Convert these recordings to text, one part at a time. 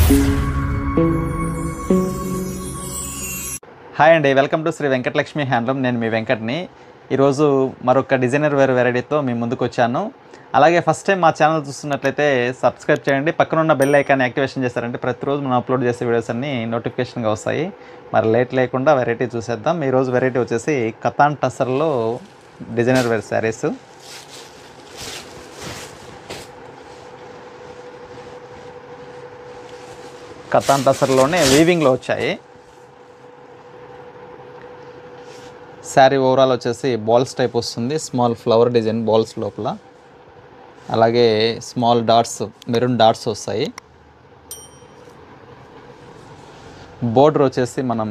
Hi అండి, welcome to Shri Venkatalakshmi handloom. నేను మీ వెంకట్ని. ఈరోజు మరొక డిజైనర్ వేర్ వెరైటీతో మీ ముందుకు వచ్చాను. అలాగే ఫస్ట్ టైం మా ఛానల్ చూస్తున్నట్లయితే సబ్స్క్రైబ్ చేయండి. పక్కన ఉన్న బెల్ ఐకాన్ యాక్టివేషన్ చేస్తారంటే ప్రతిరోజు మనం అప్లోడ్ చేసే వీడియోస్ అన్నీ నోటిఫికేషన్గా వస్తాయి. మరి లేట్ లేకుండా వెరైటీ చూసేద్దాం. ఈరోజు వెరైటీ వచ్చేసి కతాన్ టసర్లో డిజైనర్ వేర్ శారీస్. కతాన్ టసర్లోనే వీవింగ్లో వచ్చాయి. శారీ ఓవరాల్ వచ్చేసి బాల్స్ టైప్ వస్తుంది. స్మాల్ ఫ్లవర్ డిజైన్ బాల్స్ లోపల, అలాగే స్మాల్ డాట్స్, మెరూన్ డాట్స్ వస్తాయి. బోర్డర్ వచ్చేసి మనం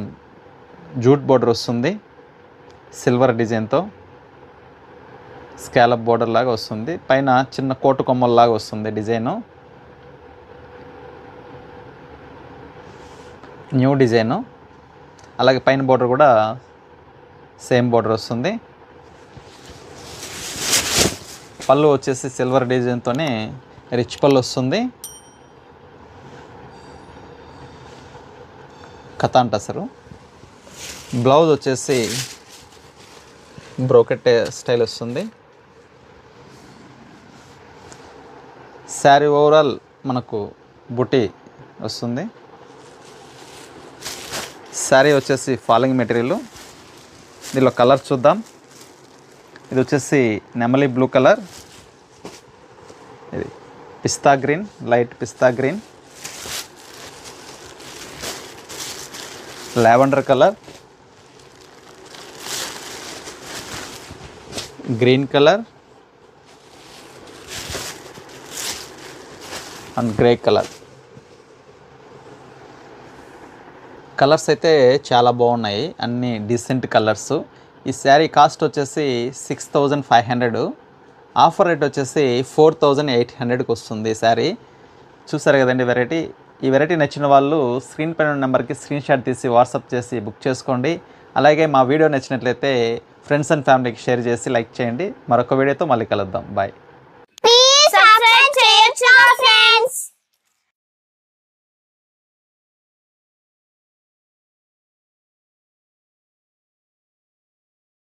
జూట్ బోర్డర్ వస్తుంది, సిల్వర్ డిజైన్తో స్కాలప్ బోర్డర్ లాగా వస్తుంది. పైన చిన్న కోటు కొమ్మల్లాగా వస్తుంది డిజైను. New design. అలాగే పైన బోర్డర్ కూడా సేమ్ బోర్డర్ వస్తుంది. పళ్ళు వచ్చేసి సిల్వర్ డిజైన్తోనే రిచ్ పళ్ళు వస్తుంది. కతాన్ టసరు. బ్లౌజ్ వచ్చేసి బ్రోకెట్ స్టైల్ వస్తుంది. శారీ ఓవరాల్ మనకు బుటీ వస్తుంది. శారీ వచ్చేసి ఫాలింగ్ మెటీరియల్. దీనిలో కలర్ చూద్దాం. ఇది వచ్చేసి నెమలి బ్లూ కలర్, ఇది పిస్తా గ్రీన్, లైట్ పిస్తా green, lavender colour, green colour and grey colour. Colours అయితే చాలా బాగున్నాయి, అన్ని డీసెంట్ కలర్స్. ఈ శారీ కాస్ట్ వచ్చేసి 6500. ఆఫర్ రేట్ వచ్చేసి 4800కి వస్తుంది ఈ శారీ. చూసారు కదండి వెరైటీ. ఈ వెరైటీ నచ్చిన వాళ్ళు స్క్రీన్ పైన నెంబర్కి స్క్రీన్ షాట్ తీసి వాట్సాప్ చేసి బుక్ చేసుకోండి. అలాగే మా వీడియో నచ్చినట్లయితే ఫ్రెండ్స్ అండ్ ఫ్యామిలీకి షేర్ చేసి లైక్ చేయండి. మరొక వీడియోతో మళ్ళీ కలుద్దాం. బాయ్.